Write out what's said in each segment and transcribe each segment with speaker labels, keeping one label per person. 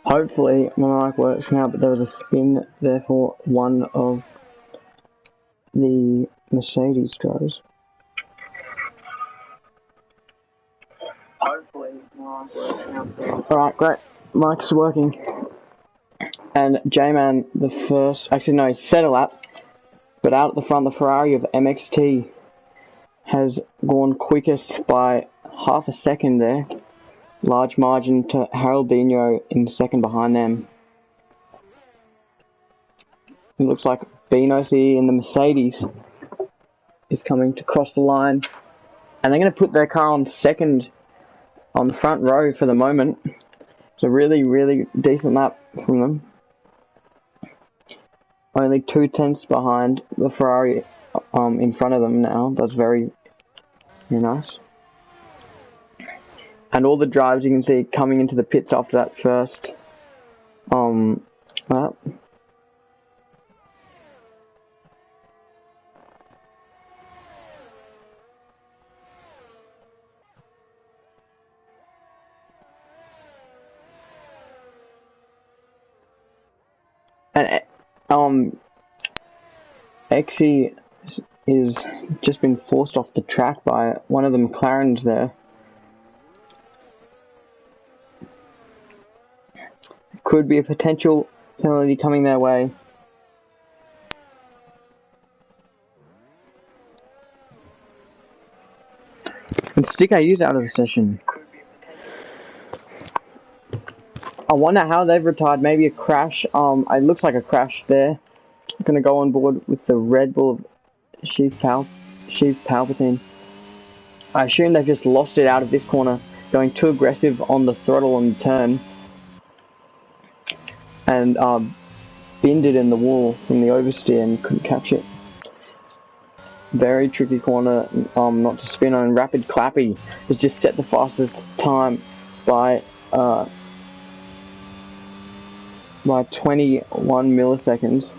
Speaker 1: Hopefully my mic works now, but there was a spin there for one of the Mercedes drivers. Hopefully my mic works now. Alright, great. Mic's working. And J-Man, the first, actually no, he set a lap, but out at the front, the Ferrari of MXT has gone quickest by half a second there. Large margin to Haroldinho in second behind them. It looks like Bino C in the Mercedes is coming to cross the line. And they're going to put their car on second on the front row for the moment. It's a really, really decent lap from them. Only 2/10 behind the Ferrari in front of them now. That's very, very nice. And all the drivers you can see coming into the pits after that first lap. And Exy is just been forced off the track by one of the McLarens there. Could be a potential penalty coming their way. And Stick AU's out of the session. I wonder how they've retired. Maybe a crash. It looks like a crash there. I'm gonna go on board with the Red Bull Chief Palpatine. I assume they've just lost it out of this corner, going too aggressive on the throttle on the turn, and binned it in the wall from the oversteer and couldn't catch it. Very tricky corner not to spin on. Rapid Clappy has just set the fastest time by 21 milliseconds.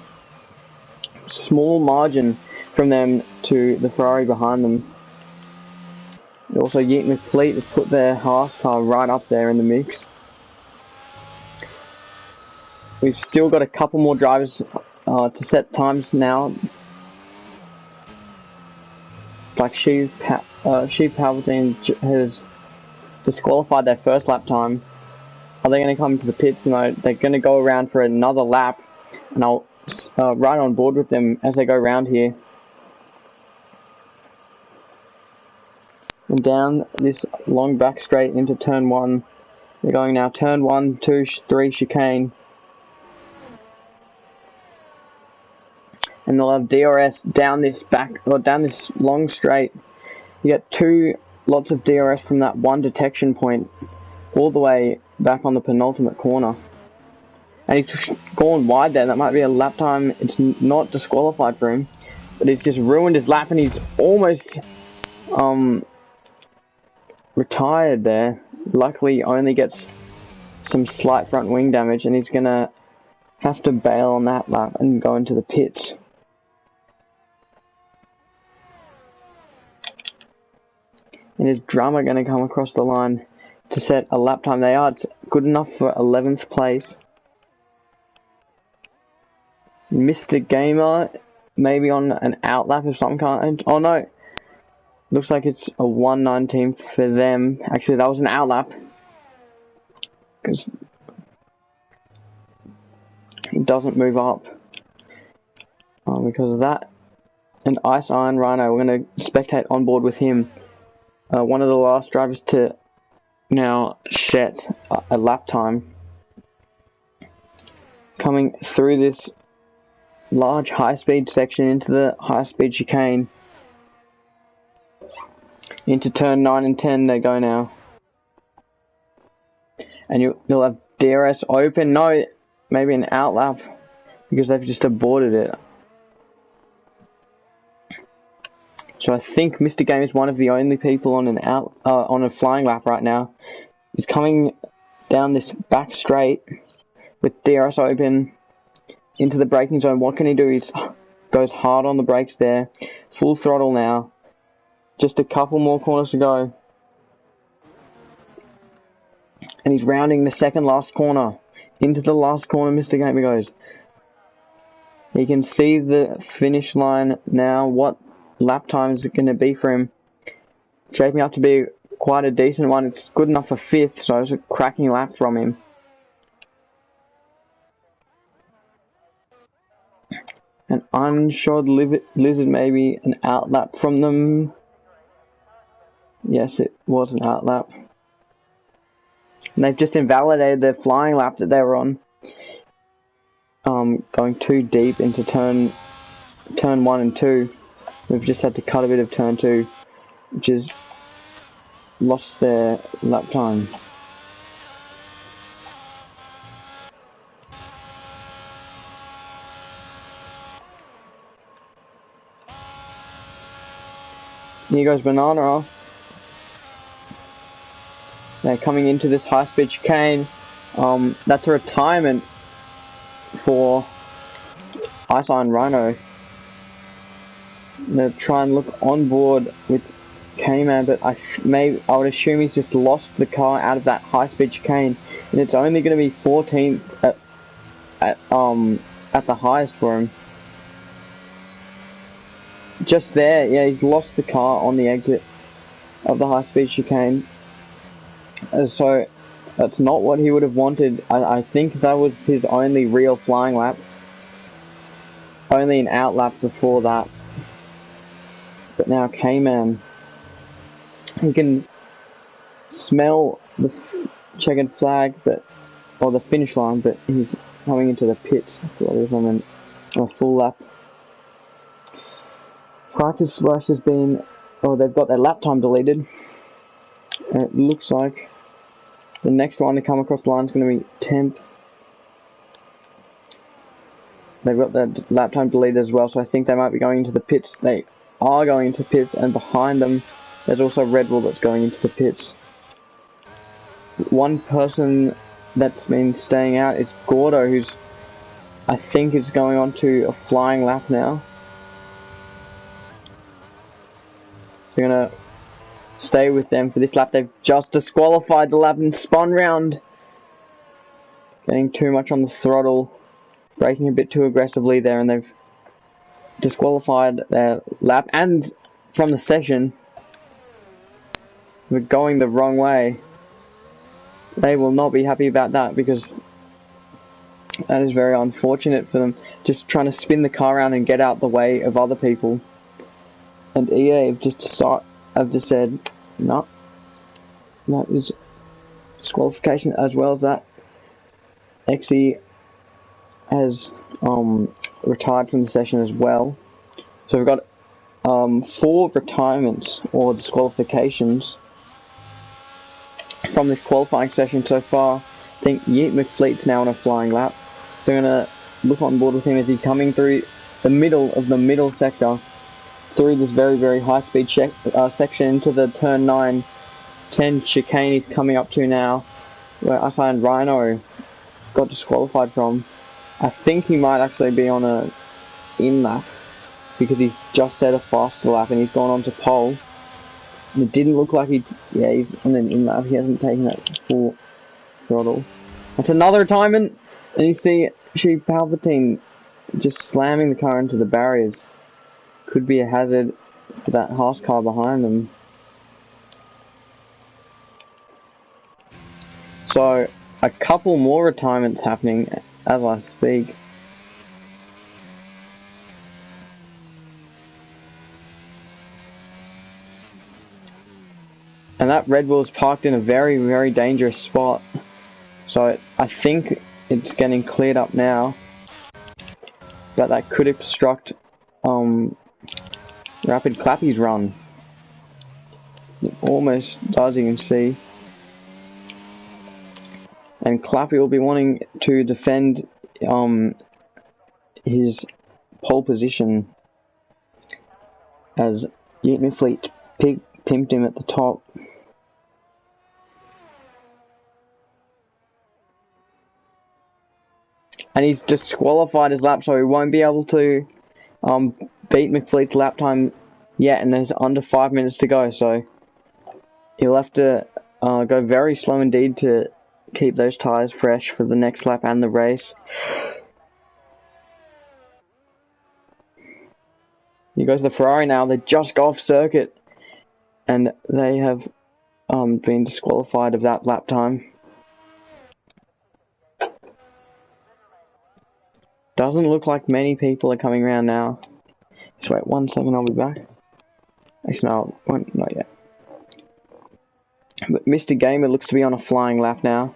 Speaker 1: Small margin from them to the Ferrari behind them. Also, Yeet McFleet has put their Haas car right up there in the mix. We've still got a couple more drivers to set times now. Like Chief Palpatine has disqualified their first lap time. Are they going to come to the pits? No, they're going to go around for another lap, and I'll ride on board with them as they go around here. And down this long back straight into turn 1. They're going now turn 1, 2, 3 chicane. And they'll have DRS down this down this long straight. You get lots of DRS from that one detection point all the way back on the penultimate corner. And he's gone wide there. That might be a lap time. It's not disqualified for him, but he's just ruined his lap, and he's almost retired there. Luckily, only gets some slight front wing damage, and he's gonna have to bail on that lap and go into the pits. And his drummer going to come across the line to set a lap time. They are. It's good enough for 11th place. Mr. Gamer, maybe on an out lap of some kind. Oh no, looks like it's a 1:19 for them. Actually, that was an out lap, because he doesn't move up because of that. And Ice Iron Rhino, we're going to spectate on board with him. One of the last drivers to now set a lap time. Coming through this large high-speed section into the high-speed chicane. Into turn 9 and 10 they go now. And you'll have DRS open. No, maybe an out lap, because they've just aborted it. So I think Mr. Game is one of the only people on on a flying lap right now. He's coming down this back straight with DRS open into the braking zone. What can he do? He goes hard on the brakes there. Full throttle now. Just a couple more corners to go. And he's rounding the second last corner. Into the last corner, Mr. Gamer goes. He can see the finish line now. What lap time is it going to be for him? Shaping up to be quite a decent one. It's good enough for 5th, so it's a cracking lap from him. An unshod lizard, maybe an outlap from them. Yes, it was an outlap. And they've just invalidated their flying lap that they were on. Going too deep into turn 1 and 2. They've just had to cut a bit of turn 2, which has lost their lap time. Here goes Banana. They're coming into this high-speed chicane. That's a retirement for Ice Iron Rhino. They're trying to look on board with K-Man, but I would assume he's just lost the car out of that high-speed chicane, and it's only going to be 14th at the highest for him. Just there, yeah, he's lost the car on the exit of the high-speed chicane. So that's not what he would have wanted. I think that was his only real flying lap. Only an out lap before that. But now K-Man, he can smell the checkered flag, or the finish line, but he's coming into the pits. I thought he was on a full lap. Practice Slash has been, they've got their lap time deleted. And it looks like the next one to come across the line is going to be Temp. They've got their lap time deleted as well, so I think they might be going into the pits. They are going into the pits, and behind them there's also Red Bull that's going into the pits. One person that's been staying out is Gordo, who's I think is going on to a flying lap now. So they're going to stay with them for this lap. They've just disqualified the lap and spun round. Getting too much on the throttle. Braking a bit too aggressively there, and they've disqualified their lap and from the session. We're going the wrong way. They will not be happy about that, because that is very unfortunate for them. Just trying to spin the car around and get out the way of other people. And EA have just said, no, that is disqualification, as well as that XE has retired from the session as well. So we've got 4 retirements or disqualifications from this qualifying session so far. I think Yeet McFleet's now on a flying lap. So we're going to look on board with him as he's coming through the middle of the middle sector, through this very, very high-speed section into the turn 9-10 chicane he's coming up to now, where Ice Iron Rhino got disqualified from. I think he might actually be on a in-lap, because he's just set a faster lap and he's gone on to pole. And it didn't look like he's on an in-lap. He hasn't taken that full throttle. That's another retirement, and you see Sheep Palpatine just slamming the car into the barriers. Could be a hazard for that Haas car behind them. So a couple more retirements happening as I speak. And that Red Bull is parked in a very, very dangerous spot. So I think it's getting cleared up now. But that could obstruct Rapid Clappy's run. It almost does, you can see. And Clappy will be wanting to defend his pole position, as Yeet McFleet pimped him at the top. And he's disqualified his lap, so he won't be able to beat McFleet's lap time yet, and there's under 5 minutes to go, so he'll have to go very slow indeed to keep those tyres fresh for the next lap and the race. Here goes the Ferrari now. They just go off circuit, and they have been disqualified of that lap time. Doesn't look like many people are coming around now. Just wait 1 second, I'll be back. Actually, no, not yet. But Mr. Gamer looks to be on a flying lap now.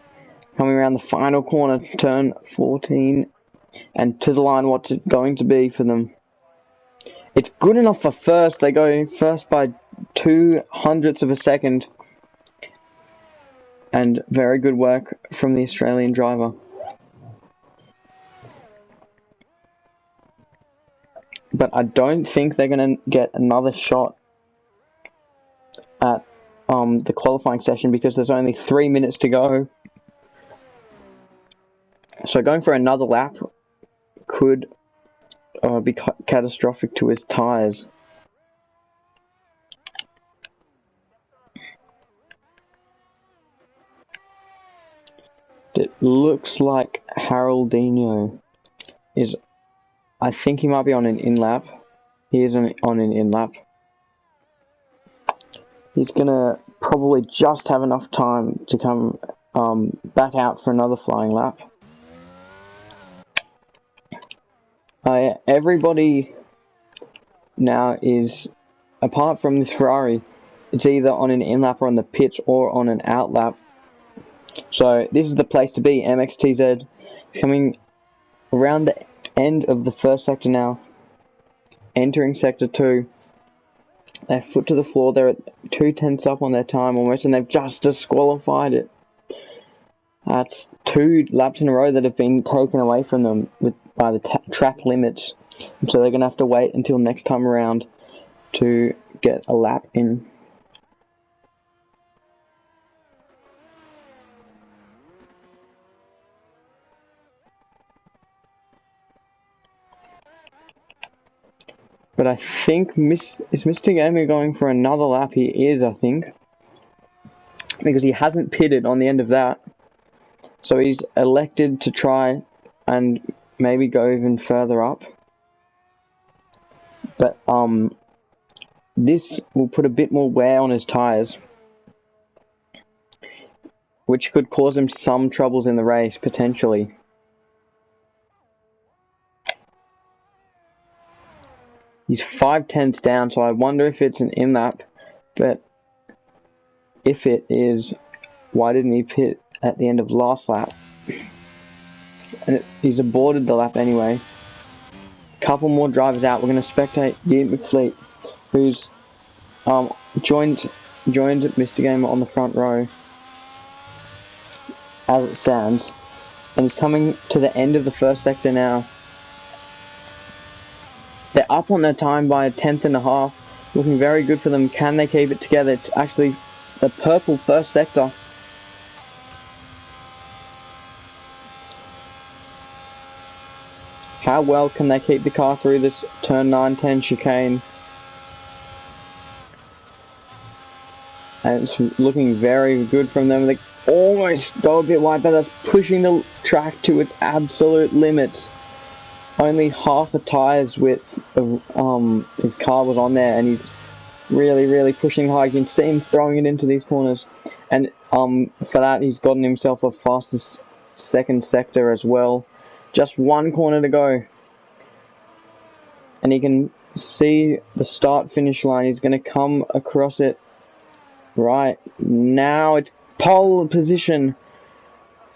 Speaker 1: Coming around the final corner, turn 14, and to the line, what's it going to be for them? It's good enough for first. They go first by 0.02 of a second. And very good work from the Australian driver. But I don't think they're going to get another shot at the qualifying session because there's only 3 minutes to go. So going for another lap could be catastrophic to his tyres. It looks like Haroldinho is... I think he might be on an in-lap. He is on an in-lap. He's gonna probably just have enough time to come back out for another flying lap. Everybody now is, apart from this Ferrari, it's either on an in-lap or on the pits or on an out-lap. So this is the place to be. MXTZ is coming around the end of the first sector now, entering sector 2. Their foot to the floor. They're at 2/10 up on their time almost, and they've just disqualified it. That's 2 laps in a row that have been taken away from them by the track limits, and so they're going to have to wait until next time around to get a lap in. But I think is Mr. Gamer going for another lap? He is, I think. Because he hasn't pitted on the end of that. So he's elected to try and maybe go even further up. But this will put a bit more wear on his tyres, which could cause him some troubles in the race, potentially. He's 0.5 down, so I wonder if it's an in-lap, but if it is, why didn't he pit at the end of last lap? And he's aborted the lap anyway. Couple more drivers out. We're going to spectate Yeet McFleet, who's joined Mr. Gamer on the front row, as it stands, and he's coming to the end of the first sector now. They're up on their time by 1/10.5, looking very good for them. Can they keep it together? It's actually the purple first sector. How well can they keep the car through this turn 9-10 chicane? And it's looking very good from them. They almost go a bit wide, but that's pushing the track to its absolute limits. Only half a tyre's width of his car was on there, and he's really pushing hard. You can see him throwing it into these corners, and for that he's gotten himself a fastest second sector as well. Just 1 corner to go, and he can see the start finish line. He's going to come across it right now. It's pole position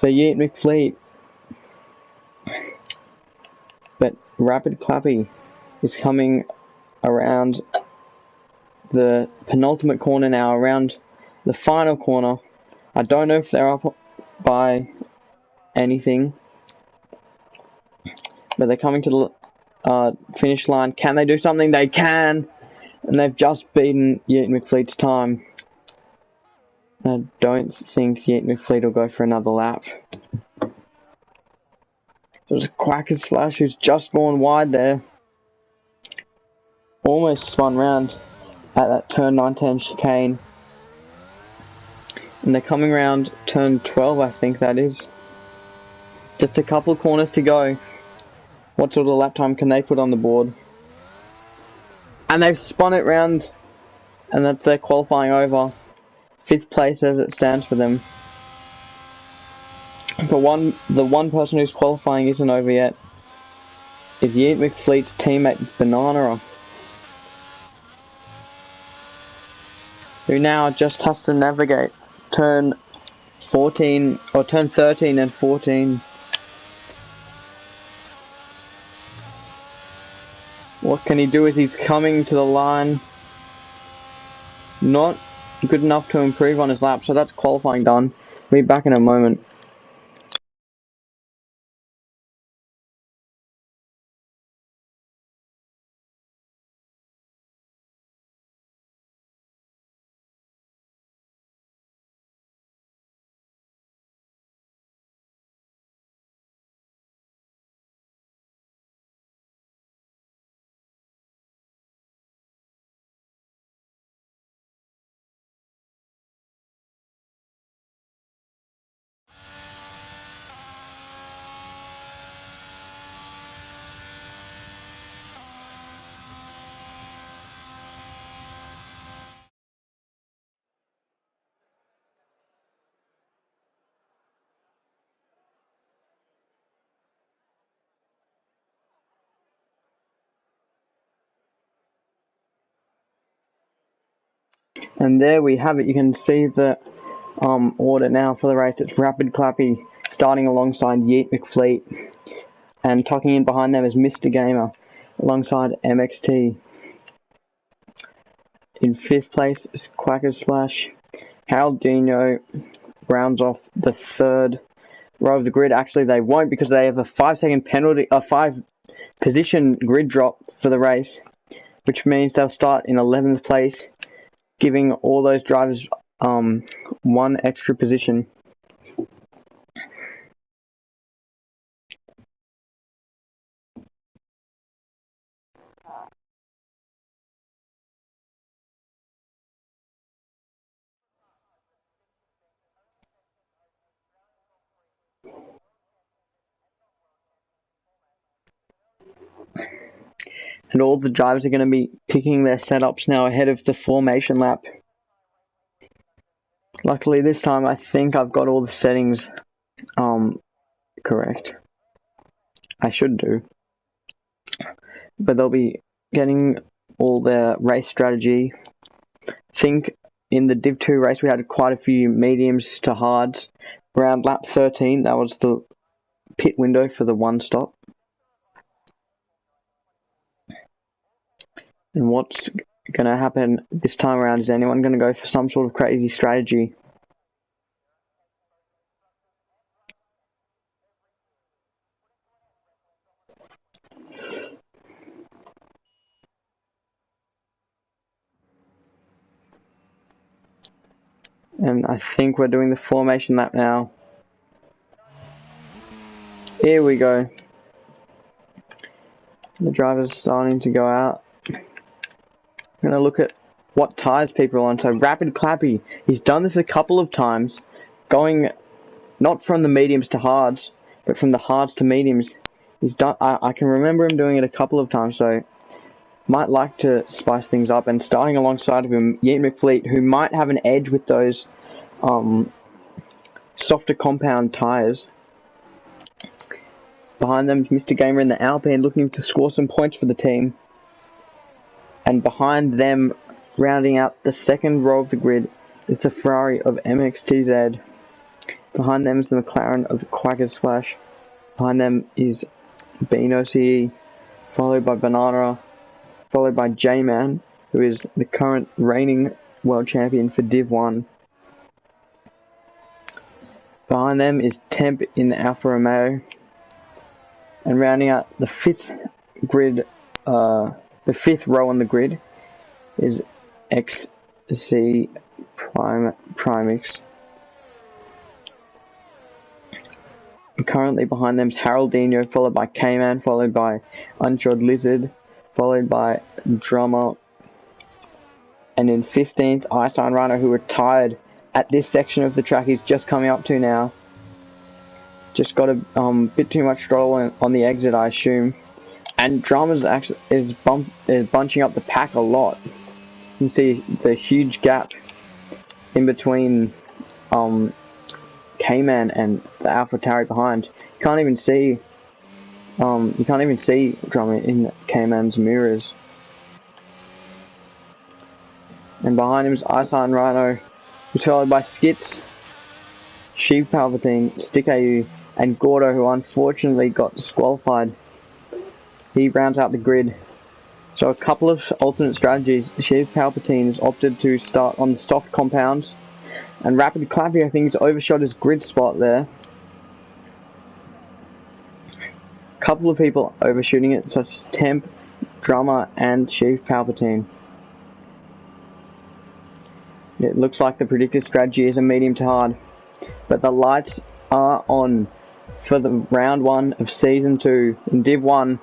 Speaker 1: for Yeet McFleet. But Rapid Clappy is coming around the penultimate corner now, around the final corner. I don't know if they're up by anything, but they're coming to the finish line. Can they do something? They can! And they've just beaten Yeet McFleet's time. I don't think Yeet McFleet will go for another lap. There's a Quacker Splash who's just gone wide there. Almost spun round at that turn 9-10 chicane. And they're coming around turn 12, I think that is. Just a couple corners to go. What sort of lap time can they put on the board? And they've spun it round, and that's their qualifying over. 5th place as it stands for them. But the one person who's qualifying isn't over yet is Yeet McFleet's teammate Banana, who now just has to navigate turn 14 or turn 13 and 14. What can he do as he's coming to the line? Not good enough to improve on his lap, so that's qualifying done. We'll be back in a moment. And there we have it. You can see the order now for the race. It's Rapid Clappy starting alongside Yeet McFleet, and tucking in behind them is Mr. Gamer alongside MXT. In 5th place is Quackers Splash. Harold Dino rounds off the 3rd row of the grid. Actually, they won't, because they have a 5-second penalty, a 5-position grid drop for the race, which means they'll start in 11th place, giving all those drivers one extra position. And all the drivers are going to be picking their setups now ahead of the formation lap. Luckily this time I think I've got all the settings correct. I should do. But they'll be getting all their race strategy. I think in the Div 2 race we had quite a few mediums to hards. Around lap 13, that was the pit window for the one stop. And what's going to happen this time around, is anyone going to go for some sort of crazy strategy? And I think we're doing the formation lap now. Here we go. The driver's starting to go out. I'm going to look at what tyres people are on. So Rapid Clappy, he's done this a couple of times, going not from the mediums to hards, but from the hards to mediums. He's done. I can remember him doing it a couple of times, so might like to spice things up. And starting alongside of him, Yeet McFleet, who might have an edge with those softer compound tyres. Behind them is Mr. Gamer in the Alpine, looking to score some points for the team. And behind them, rounding out the 2nd row of the grid, is the Ferrari of MXTZ. Behind them is the McLaren of Quackers Splash. Behind them is Beano CE, followed by Banana, followed by J-Man, who is the current reigning world champion for Div 1. Behind them is Temp in the Alfa Romeo. And rounding out the 5th grid, the 5th row on the grid, is XC Primix. And currently behind them is Haroldinho, followed by K-Man, followed by Unshod Lizard, followed by Drummer, and in 15th, Einstein Runner, who retired at this section of the track he's just coming up to now. Just got a bit too much throttle on the exit, I assume. And Drama's actually is bunching up the pack a lot. You can see the huge gap in between K-Man and the AlphaTauri behind. You can't even see Drama in K-Man's mirrors. And behind him is Iceland Rhino, who's followed by Skits, Sheev Palpatine, Stick AU, and Gordo, who unfortunately got disqualified. He rounds out the grid. So a couple of alternate strategies. Sheev Palpatine has opted to start on the soft compounds, and Rapid Clappy, I think, has overshot his grid spot there. A couple of people overshooting it, such as Temp, Drummer, and Sheev Palpatine. It looks like the predicted strategy is a medium to hard, but the lights are on for the round 1 of season 2 in Div 1.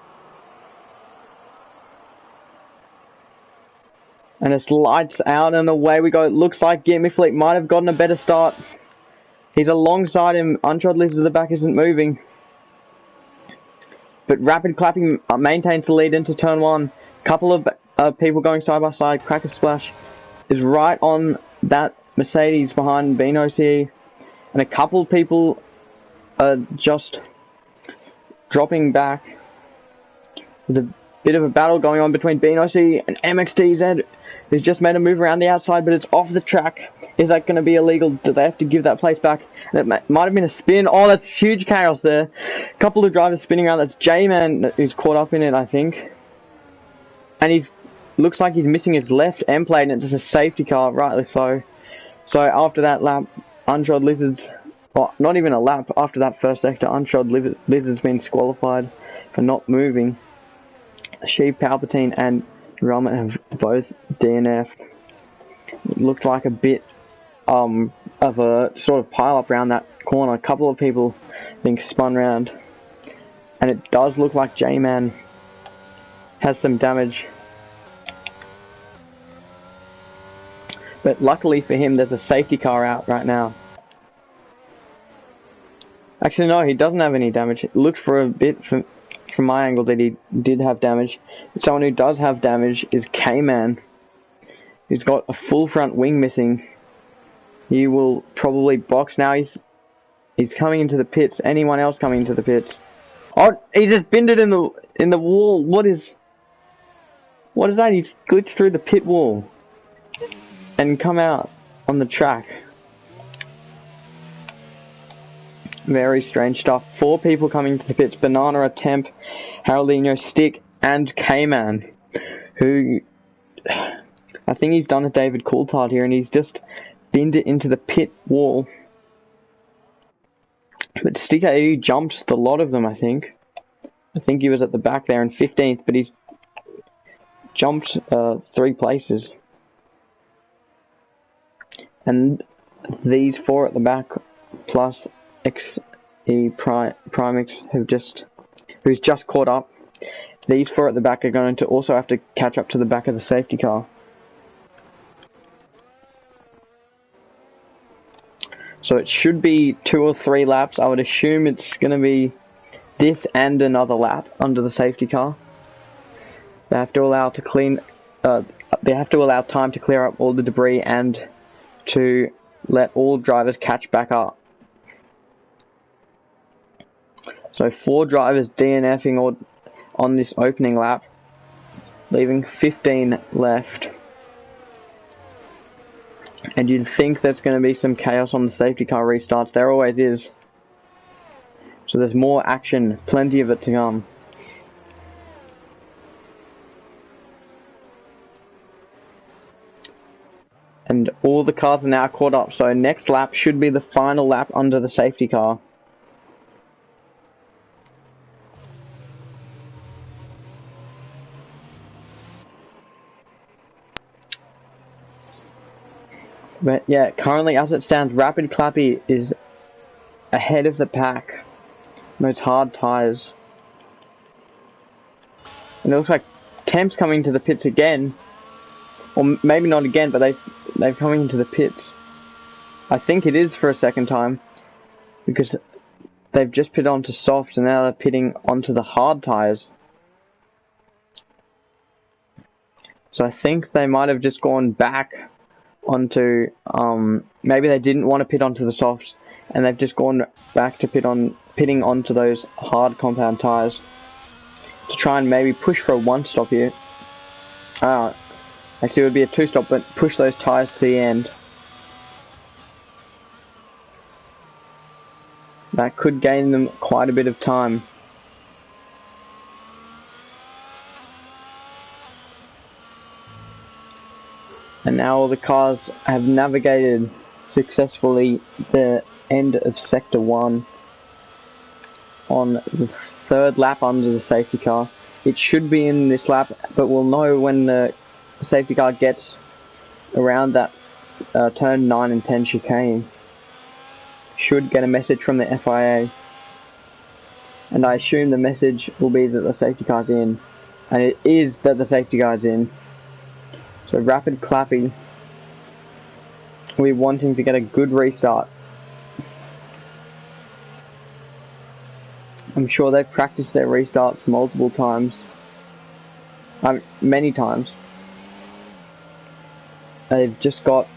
Speaker 1: And it's lights out and away we go. It looks like Gimme Fleet might have gotten a better start. He's alongside him. Untrod Lizard at the back isn't moving. But Rapid Clapping maintains the lead into turn 1. Couple of people going side by side. Cracker Splash is right on that Mercedes behind Beano CE. And a couple of people are just dropping back. There's a bit of a battle going on between Beano CE and MXTZ. Who's just made a move around the outside, but it's off the track. Is that going to be illegal? Do they have to give that place back? And it might have been a spin. Oh, that's huge chaos there. A couple of drivers spinning around. That's J-Man who's caught up in it, I think. And looks like he's missing his left end plate, and it's just a safety car, rightly so. So after that lap, Unshod Lizards, well, not even a lap, after that first sector, Unshod Lizards been disqualified for not moving. Sheev Palpatine and Ramen have both DNF'd. It looked like a bit of a sort of pile up around that corner. A couple of people being spun round. And it does look like J-Man has some damage. But luckily for him, there's a safety car out right now. Actually, no, he doesn't have any damage. It looked for a bit from my angle that he did have damage. Someone who does have damage is K-Man. He's got a full front wing missing. He will probably box now. He's coming into the pits. Anyone else coming into the pits? Oh, he just binned it in the wall. What is that? He's glitched through the pit wall and come out on the track. Very strange stuff. 4 people coming to the pits. Banana, a Temp, Haroldinho, Stick, and K-Man. Who, I think he's done a David Coulthard here, and he's just binned it into the pit wall. But Stick AU jumps the lot of them, I think. I think he was at the back there in 15th, but he's jumped 3 places. And these 4 at the back, plus Primix, who's just caught up. These 4 at the back are going to also have to catch up to the back of the safety car. So it should be 2 or 3 laps. I would assume it's going to be this and another lap under the safety car. They have to allow time to clear up all the debris and to let all drivers catch back up. So 4 drivers DNFing on this opening lap, leaving 15 left. And you'd think there's going to be some chaos on the safety car restarts. There always is. So there's more action, plenty of it to come. And all the cars are now caught up, so next lap should be the final lap under the safety car. But yeah, currently as it stands, Rapid Clappy is ahead of the pack. Those hard tyres. And it looks like Temp's coming to the pits again. Or maybe not again, but they've coming into the pits. I think it is for a second time, because they've just pit onto softs and now they're pitting onto the hard tyres. So I think they might have just gone back onto, maybe they didn't want to pit onto the softs, and they've just gone back to pitting onto those hard compound tyres to try and maybe push for a 1-stop here. Actually it would be a 2-stop, but push those tyres to the end. That could gain them quite a bit of time. And now all the cars have navigated successfully the end of Sector 1 on the 3rd lap under the safety car. It should be in this lap, but we'll know when the safety car gets around that turn 9 and 10 chicane. Should get a message from the FIA, and I assume the message will be that the safety car's in, and it is that the safety car's in. So rapid clapping. We're wanting to get a good restart. I'm sure they've practiced their restarts multiple times. Many times. They've just got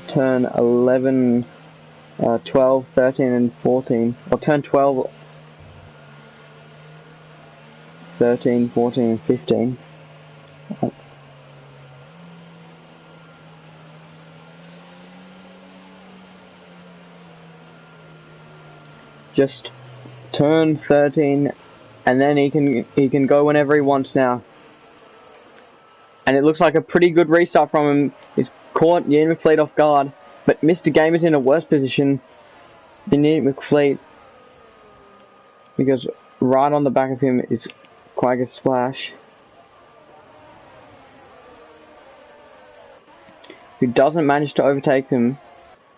Speaker 1: turn 11, 12, 13 and 14. Or turn 12, 13, 14 and 15. Just turn 13, and then he can go whenever he wants now. And it looks like a pretty good restart from him. He's caught Ian McFleet off guard, but Mr. Game is in a worse position than Ian McFleet, because right on the back of him is Quagga Splash, who doesn't manage to overtake him.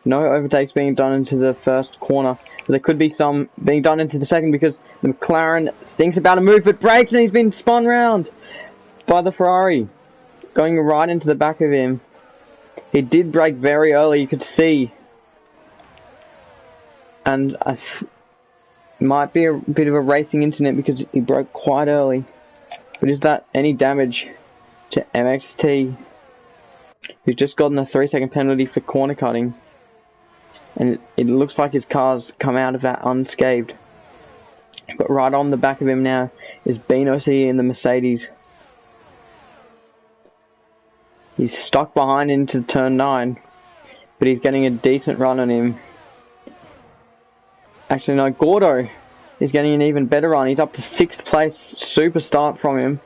Speaker 1: No overtakes being done into the first corner, but there could be some being done into the second, because the McLaren thinks about a move but brakes, and he's been spun round by the Ferrari, going right into the back of him. He did brake very early, you could see, and might be a bit of a racing incident because he broke quite early. But is that any damage to MXT, who's just gotten a 3-second penalty for corner cutting? And it looks like his car's come out of that unscathed. But right on the back of him now is Bino C in the Mercedes. He's stuck behind into turn 9, but he's getting a decent run on him. Actually no, Gordo is getting an even better run. He's up to 6th place, super start from him.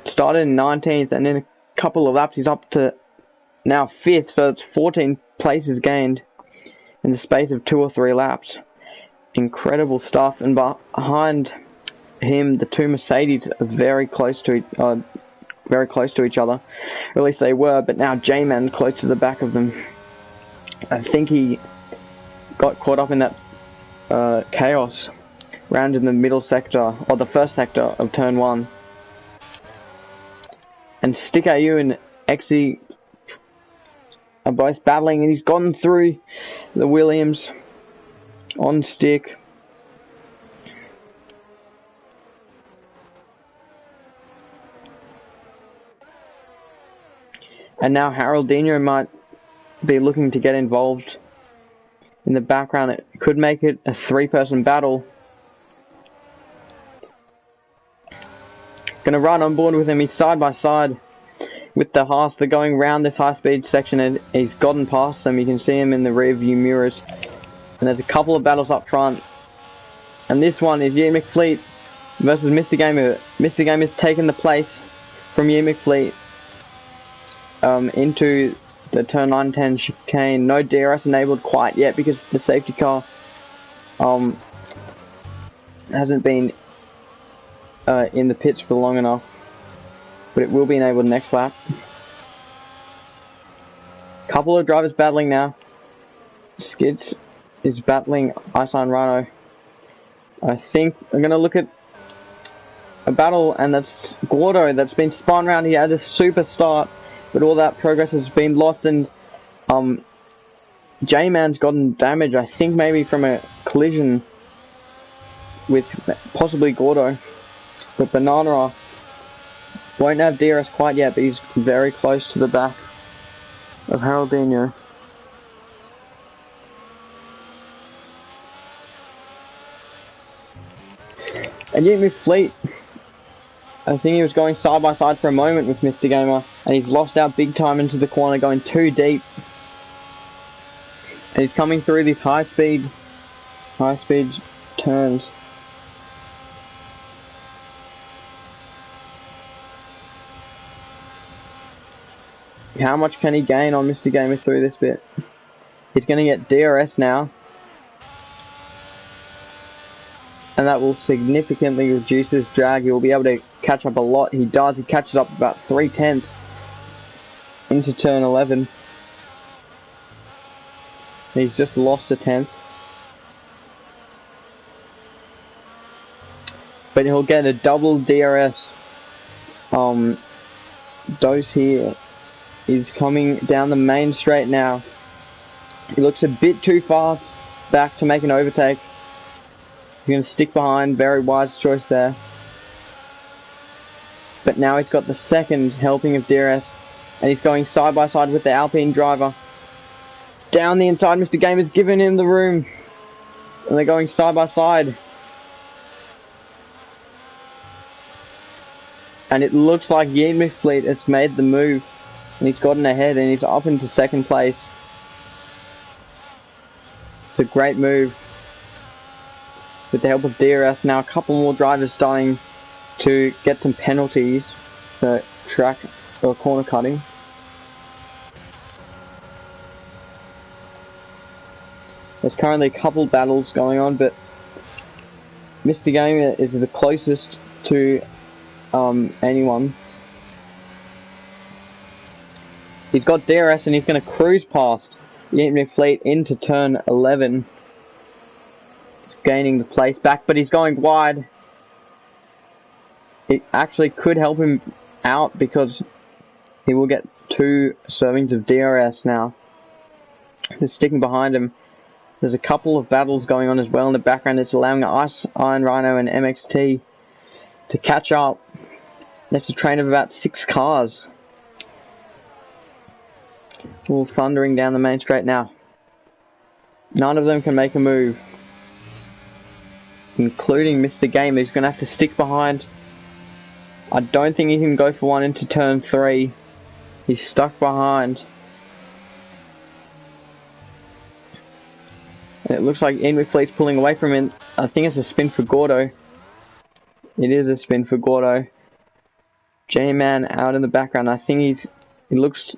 Speaker 1: Started in 19th, and in a couple of laps he's up to now 5th, so it's 14 places gained in the space of 2 or 3 laps. Incredible stuff. And behind him, the two Mercedes are very close to each other, or at least they were. But now J-Man close to the back of them. I think he got caught up in that chaos round in the middle sector, or the first sector of turn 1. And Stick AU and Exy are both battling, and he's gotten through the Williams on Stick. And now Haroldinho might be looking to get involved in the background. It could make it a 3-person battle. Gonna run on board with him. He's side by side with the Haas. They're going round this high speed section, and he's gotten past them. You can see him in the rear view mirrors. And there's a couple of battles up front. And this one is Ian McFleet versus Mr. Gamer. Mr. Gamer has taken the place from Ian McFleet into the turn 9-10 chicane. No DRS enabled quite yet because the safety car hasn't been in the pits for long enough, but it will be enabled next lap. Couple of drivers battling now. Skids is battling Iceland Rhino. I think I'm going to look at a battle, and that's Gordo that's been spun around. He had a super start, but all that progress has been lost, and J-Man's gotten damage, I think maybe from a collision with possibly Gordo. But Banana won't have DRS quite yet, but he's very close to the back of Haroldinho. And yet with Fleet, I think he was going side by side for a moment with Mr. Gamer, and he's lost out big time into the corner, going too deep. And he's coming through these high speed turns. How much can he gain on Mr. Gamer through this bit? He's going to get DRS now. And that will significantly reduce his drag. He will be able to catch up a lot. He does. He catches up about 3/10 into turn 11. He's just lost a 10th. But he'll get a double DRS dose here. He's coming down the main straight now. He looks a bit too fast back to make an overtake. He's going to stick behind. Very wise choice there. But now he's got the second helping of DRS. And he's going side by side with the Alpine driver. Down the inside, Mr. Game has given him the room. And they're going side by side. And it looks like Yeet Fleet has made the move. And he's gotten ahead and he's up into second place. It's a great move. With the help of DRS, now a couple more drivers starting to get some penalties for track or corner cutting. There's currently a couple battles going on, but Mr. Gamer is the closest to anyone. He's got DRS and he's going to cruise past the Fleet into turn 11. He's gaining the place back, but he's going wide. It actually could help him out because he will get 2 servings of DRS now. He's sticking behind him. There's a couple of battles going on as well in the background. It's allowing Ice Iron Rhino and MXT to catch up. That's a train of about 6 cars. All thundering down the main straight now. None of them can make a move. Including Mr. Game, who's going to have to stick behind. I don't think he can go for one into turn 3. He's stuck behind. And it looks like Ian Fleet's pulling away from him. I think it's a spin for Gordo. It is a spin for Gordo. J-Man out in the background. I think he looks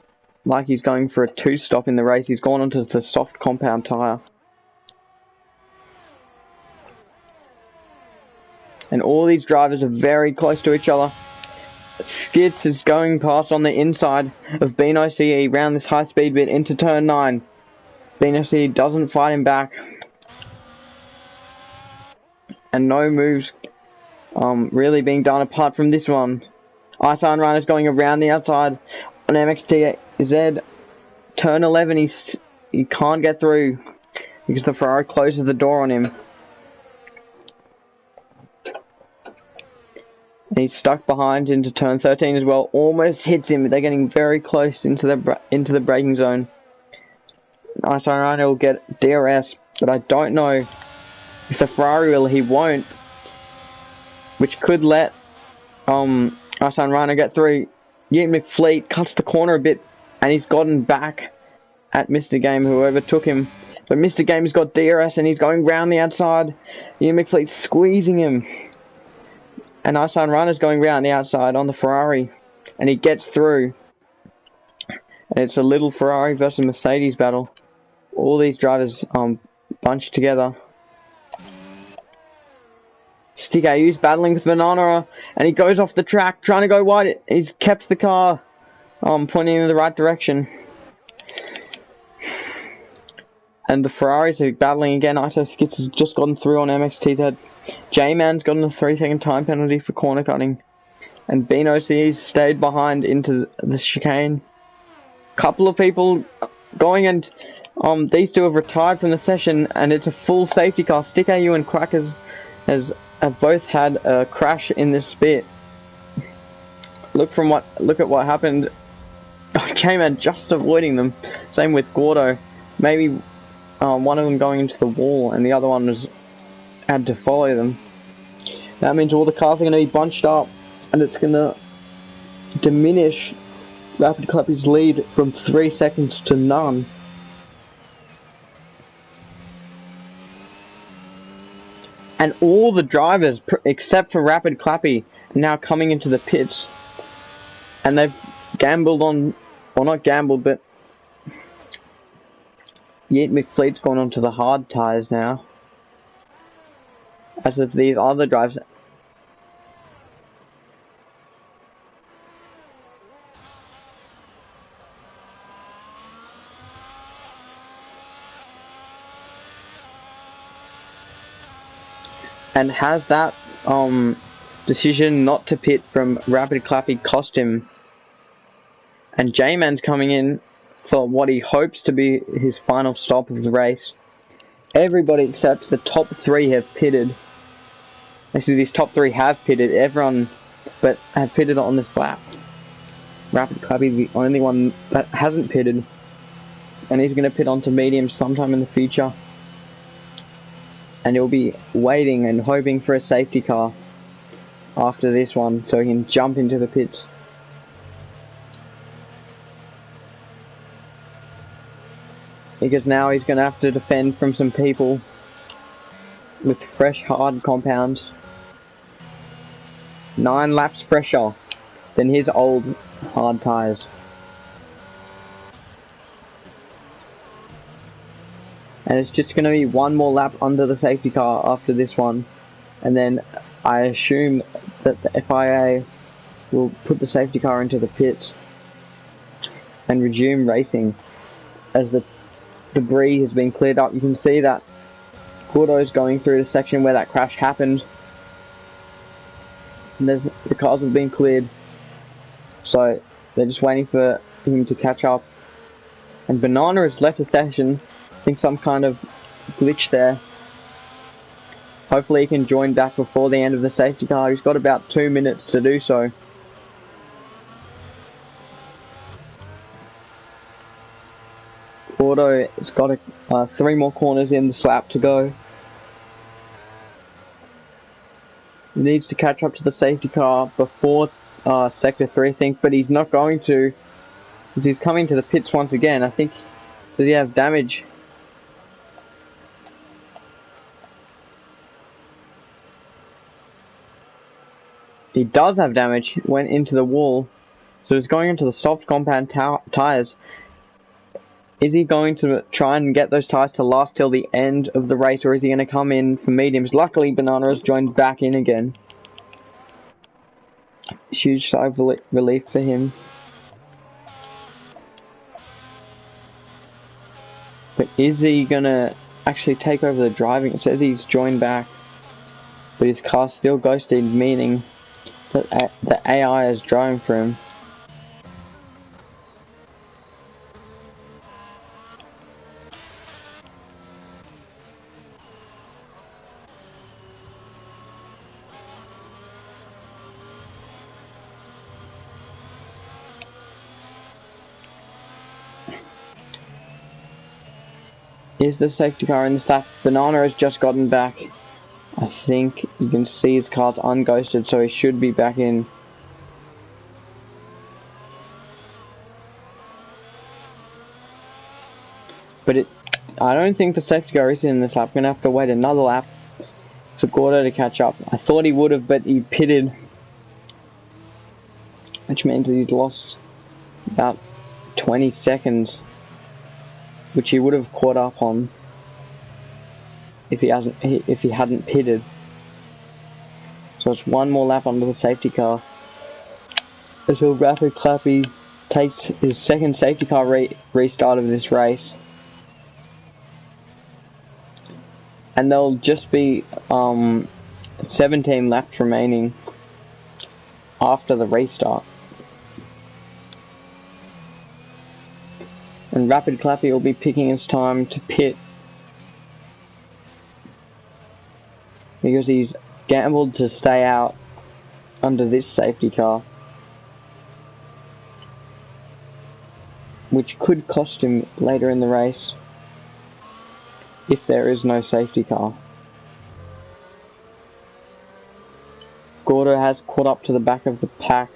Speaker 1: like he's going for a 2-stop in the race. He's gone onto the soft compound tyre. And all these drivers are very close to each other. Skits is going past on the inside of Beano CE round this high speed bit into turn 9. Beano CE doesn't fight him back. And no moves really being done apart from this one. Ice Iron Runner's going around the outside on MXTZ. Turn 11, he can't get through because the Ferrari closes the door on him. And he's stuck behind into turn 13 as well. Almost hits him, but they're getting very close into the braking zone. Ice Iron Rhino will get DRS, but I don't know if the Ferrari will. He won't, which could let Ice Iron Rhino get through. Yeet Fleet cuts the corner a bit, and he's gotten back at Mr. Game, who overtook him. But Mr. Game's got DRS, and he's going round the outside. Yeet Fleet's squeezing him. And Ice Iron Rhino's going round the outside on the Ferrari, and he gets through. And it's a little Ferrari versus Mercedes battle. All these drivers bunched together. Stick AU's battling with Banana, and he goes off the track, trying to go wide. He's kept the car pointing in the right direction. And the Ferraris are battling again. ISO Skits has just gotten through on MXTZ. J-Man's gotten a 3-second time penalty for corner cutting. And Beano CE's stayed behind into the chicane. Couple of people going, and These two have retired from the session, and it's a full safety car. Stick AU and Crackers have both had a crash in this bit. Look at what happened. J-Man just avoiding them. Same with Gordo. Maybe one of them going into the wall, and the other one had to follow them. That means all the cars are going to be bunched up, and it's going to diminish Rapid Clappy's lead from 3 seconds to none. And all the drivers, except for Rapid Clappy, are now coming into the pits. And they've gambled on, or not gambled, but Yeet McFleet's gone onto the hard tyres now. As of these other drivers. And has that decision not to pit from Rapid Clappy cost him? And J-Man's coming in for what he hopes to be his final stop of the race. Everybody except the top 3 have pitted. Actually, these top 3 have pitted. Everyone but have pitted on this lap. Rapid Clappy is the only one that hasn't pitted. And he's going to pit onto mediums sometime in the future. And he'll be waiting and hoping for a safety car after this one so he can jump into the pits. Because now he's going to have to defend from some people with fresh hard compounds. 9 laps fresher than his old hard tyres. And it's just going to be one more lap under the safety car after this one. And then I assume that the FIA will put the safety car into the pits and resume racing as the debris has been cleared up. You can see that Gordo's going through the section where that crash happened. And the cars have been cleared. So they're just waiting for him to catch up. And Banana has left the session. I think some kind of glitch there. Hopefully he can join back before the end of the safety car. He's got about 2 minutes to do so. Gordo has got 3 more corners in this lap to go. He needs to catch up to the safety car before sector 3, I think, but he's not going to, because he's coming to the pits once again. I think, does he have damage? He does have damage. He went into the wall. So he's going into the soft compound tyres. Is he going to try and get those tyres to last till the end of the race, or is he going to come in for mediums? Luckily, Banana has joined back in again. Huge sigh of relief for him. But is he going to actually take over the driving? It says he's joined back, but his car's still ghosted, meaning that the AI is driving for him. Is the safety car in the lap? Banana has just gotten back. I think you can see his car's unghosted, so he should be back in. But I don't think the safety car is in this lap. I'm going to have to wait another lap for Gordo to catch up. I thought he would have, but he pitted, which means that he's lost about 20 seconds, which he would have caught up on if he hadn't pitted. So it's one more lap under the safety car until Rapid Clappy takes his second safety car restart of this race. And there'll just be 17 laps remaining after the restart. And And Rapid Clappy will be picking his time to pit, because he's gambled to stay out under this safety car, which could cost him later in the race if there is no safety car. Gordo has caught up to the back of the pack.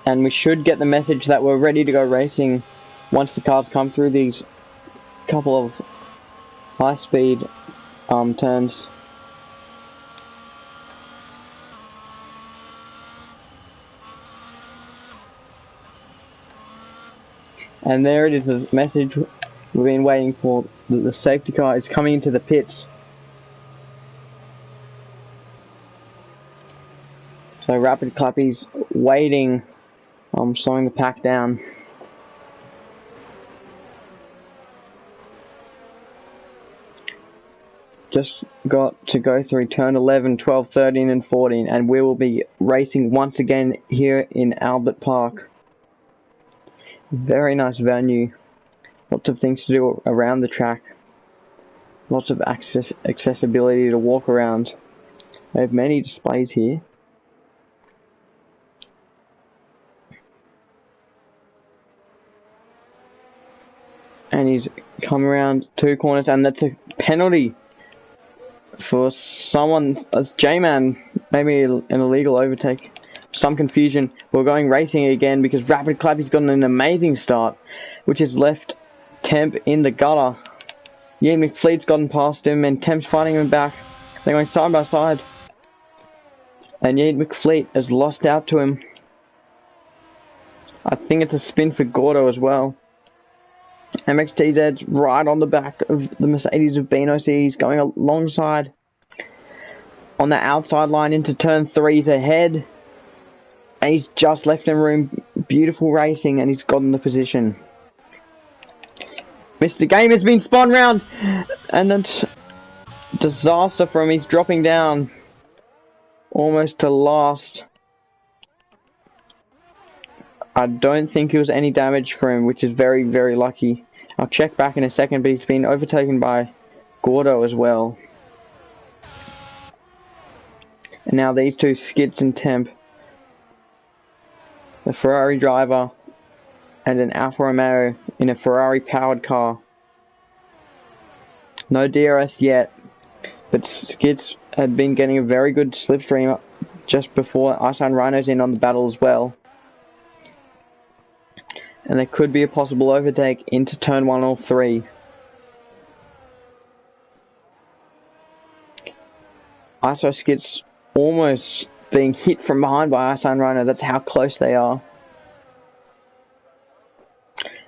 Speaker 1: And we should get the message that we're ready to go racing once the cars come through these couple of high-speed turns. And there it is, the message we've been waiting for. The safety car is coming into the pits. So Rapid Clappy's waiting, slowing the pack down. Just got to go through turn 11, 12, 13 and 14, and we will be racing once again here in Albert Park. Very nice venue, lots of things to do around the track, lots of accessibility to walk around. They have many displays here. And he's come around 2 corners, and that's a penalty for someone, J-Man, maybe an illegal overtake. Some confusion. We're going racing again because Rapid Clappy's gotten an amazing start, which has left Temp in the gutter. Ian McFleet's gotten past him, and Temp's fighting him back. They're going side by side, and Ian McFleet has lost out to him. I think it's a spin for Gordo as well. MXTZ's right on the back of the Mercedes of Beano C. He's going alongside on the outside line into turn 3. He's ahead, and he's just left him room. Beautiful racing, and he's gotten the position. Mr. Game has been spun round, and that's disaster for him. He's dropping down almost to last. I don't think it was any damage for him, which is very, very lucky. I'll check back in a second, but he's been overtaken by Gordo as well. And now these two, Skits and Temp, the Ferrari driver and an Alfa Romeo in a Ferrari powered car. No DRS yet, but Skits had been getting a very good slipstream just before Iceland Rhino's in on the battle as well. And there could be a possible overtake into turn 1 or 3. ISO Skits almost being hit from behind by Iceland Rhino. That's how close they are.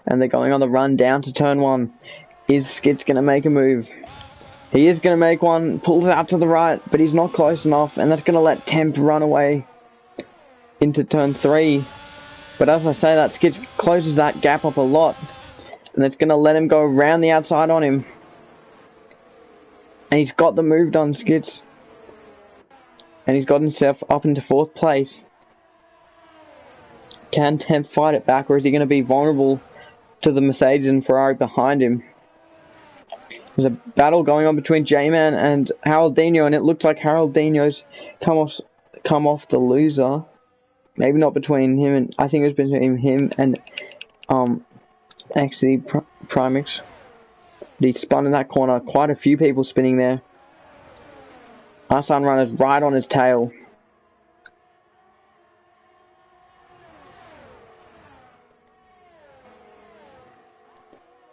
Speaker 1: And they're going on the run down to turn 1. Is Skits going to make a move? He is going to make one. Pulls out to the right, but he's not close enough. And that's going to let Temp run away into turn 3. But as I say, that Skits closes that gap up a lot. And it's going to let him go around the outside on him. And he's got the move done, Skits. And he's got himself up into 4th place. Can Temp fight it back, or is he going to be vulnerable to the Mercedes and Ferrari behind him? There's a battle going on between J-Man and Haroldinho, and it looks like Haroldinho's come off the loser. Maybe not between him and, I think it was between him and actually Primix. He spun in that corner. Quite a few people spinning there. Arslan Runner's right on his tail.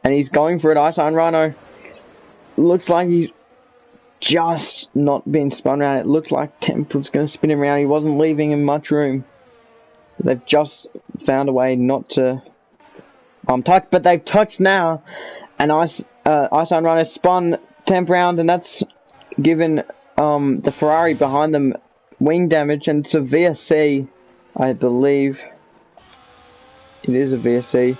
Speaker 1: And he's going for it, Iceland Rhino. Looks like he's just not been spun around. It looks like Temp was going to spin him around. He wasn't leaving him much room. They've just found a way not to touch, but they've touched now. And Iceland Rhino spun Temp round, and that's given the Ferrari behind them wing damage, and it's a VSC, I believe. It is a VSC.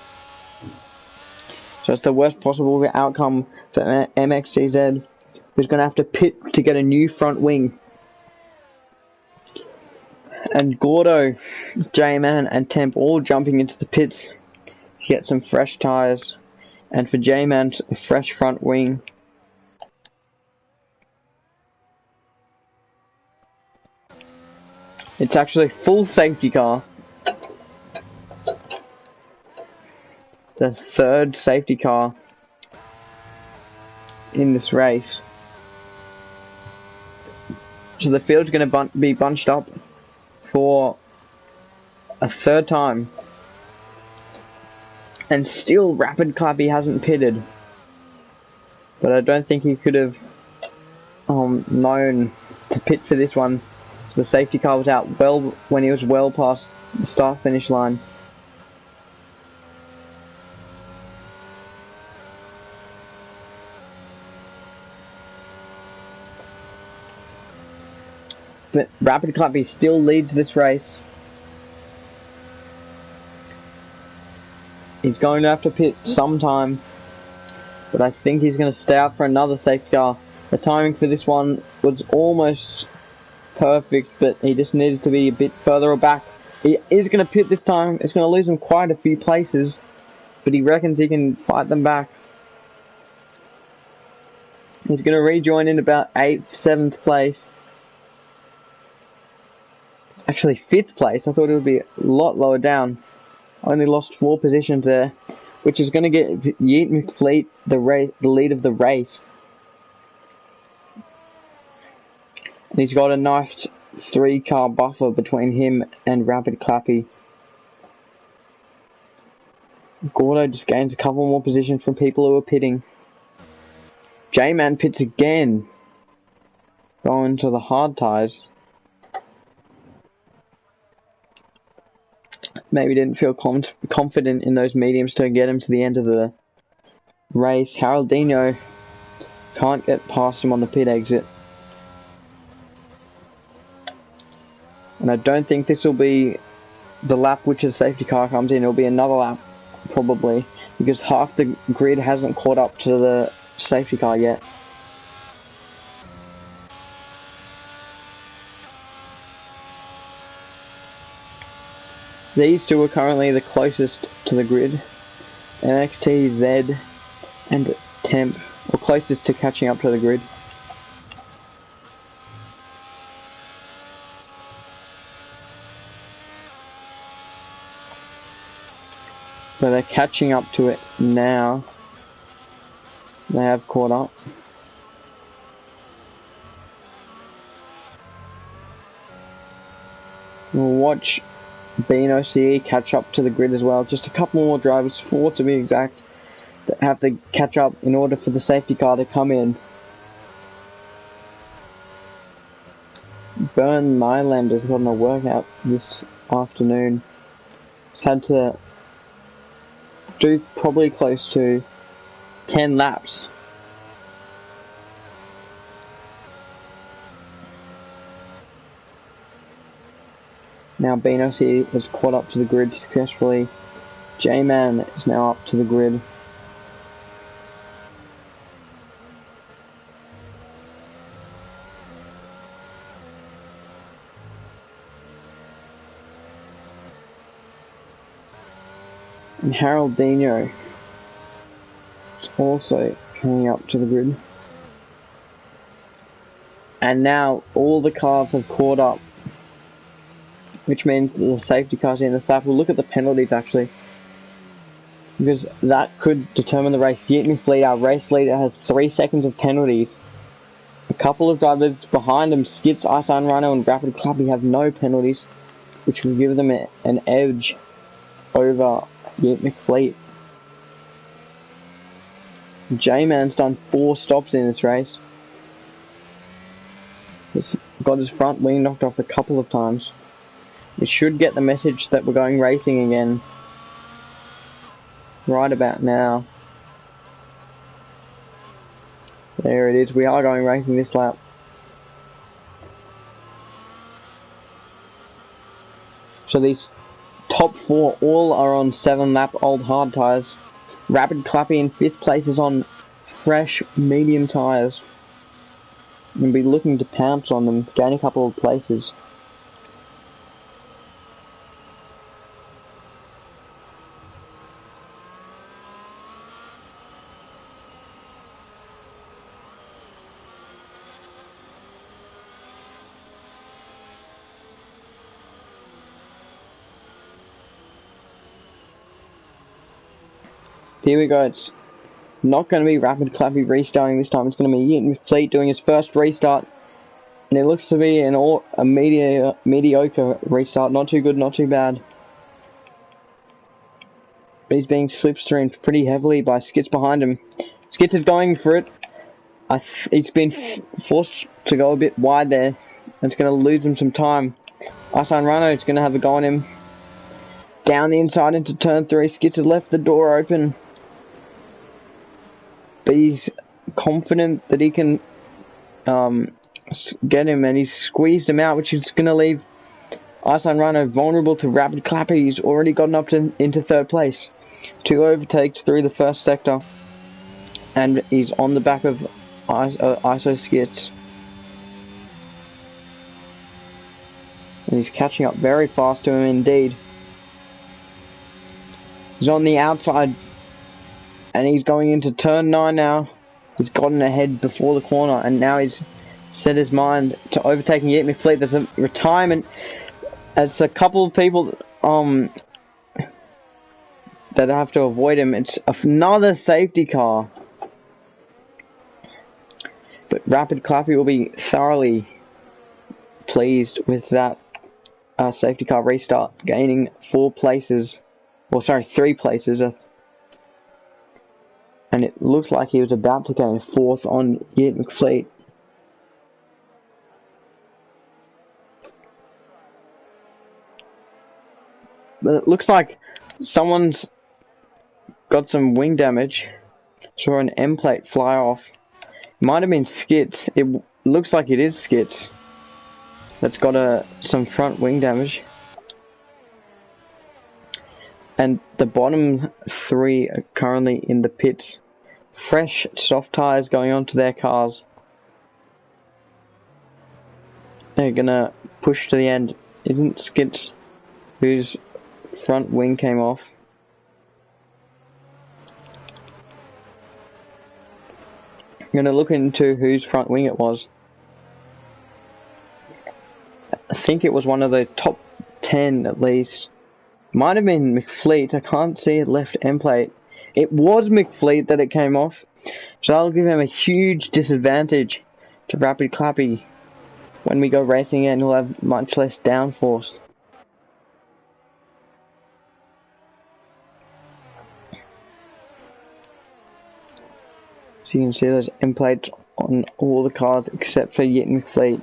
Speaker 1: So it's the worst possible outcome for MXTZ, who's going to have to pit to get a new front wing. And Gordo, J-Man and Temp all jumping into the pits to get some fresh tyres. And for J-Man's fresh front wing. It's actually full safety car. The third safety car in this race. So the field's going to be bunched up for a third time. And still Rapid Clappy hasn't pitted. But I don't think he could have known to pit for this one. So the safety car was out well when he was well past the start finish line. But Rapid Clappy still leads this race. He's going to have to pit sometime, but I think he's going to stay out for another safety car. The timing for this one was almost perfect, but he just needed to be a bit further back. He is going to pit this time. It's going to lose him quite a few places, but he reckons he can fight them back. He's going to rejoin in about 8th, 7th place. It's actually 5th place. I thought it would be a lot lower down. Only lost 4 positions there, which is going to get Yeet McFleet the lead of the race. And he's got a nice 3-car buffer between him and Rapid Clappy. Gordo just gains a couple more positions from people who are pitting. J-Man pits again, going to the hard tyres. Maybe didn't feel confident in those mediums to get him to the end of the race. Haroldinho can't get past him on the pit exit. And I don't think this will be the lap which the safety car comes in. It'll be another lap, probably, because half the grid hasn't caught up to the safety car yet. These two are currently the closest to the grid. NXT, Z, and Temp, or closest to catching up to the grid. So they're catching up to it now. They have caught up. We'll watch Beano CE catch up to the grid as well. Just a couple more drivers, 4 to be exact, that have to catch up in order for the safety car to come in. Bern Nylander's gotten a workout this afternoon. He's had to do probably close to 10 laps. Now Benos here has caught up to the grid successfully. J-Man is now up to the grid. And Haroldinho is also coming up to the grid. And now all the cars have caught up, which means the safety cars in the start. We'll look at the penalties actually, because that could determine the race. Yeet McFleet, our race leader, has 3 seconds of penalties. A couple of drivers behind him, Skits, Ice Iron Rhino and Rapid Clappy, have no penalties, which will give them an edge over Yeet McFleet. J-Man's done 4 stops in this race. He's got his front wing knocked off a couple of times. We should get the message that we're going racing again right about now. There it is, we are going racing this lap. So these top 4 all are on 7 lap old hard tyres. Rapid Clappy in 5th place is on fresh medium tyres. And be looking to pounce on them, gain a couple of places. Here we go, it's not going to be Rapid Clappy restarting this time, it's going to be Yeaton McFleet doing his first restart. And it looks to be a mediocre restart, not too good, not too bad. But he's being slipstreamed pretty heavily by Skits behind him. Skits is going for it. He's been forced to go a bit wide there. It's going to lose him some time. Iceland Rhino is going to have a go on him. Down the inside into turn 3. Skits has left the door open. But he's confident that he can get him, and he's squeezed him out, which is going to leave Iceland Rhino vulnerable to Rapid Clapper. He's already gotten up into 3rd place. 2 overtakes through the first sector. And he's on the back of ISO Skits. And he's catching up very fast to him indeed. He's on the outside. And he's going into turn 9 now. He's gotten ahead before the corner. And now he's set his mind to overtaking Yeaton McFleet. There's a retirement. It's a couple of people that have to avoid him. It's another safety car. But Rapid Clappy will be thoroughly pleased with that safety car restart, gaining 4 places. Well, sorry, 3 places. And it looks like he was about to gain 4th on Yeaton McFleet. But it looks like someone's got some wing damage. Saw an M plate fly off. Might have been Skits. It looks like it is Skits. That's got some front wing damage. And the bottom 3 are currently in the pits. Fresh soft tyres going onto their cars. They're gonna push to the end. Isn't Skits whose front wing came off? I'm gonna look into whose front wing it was. I think it was one of the top 10 at least. Might have been McFleet. I can't see a left end plate. It was McFleet that it came off. So that'll give him a huge disadvantage to Rapid Clappy. When we go racing in, he'll have much less downforce. So you can see those end plates on all the cars except for Yeaton McFleet.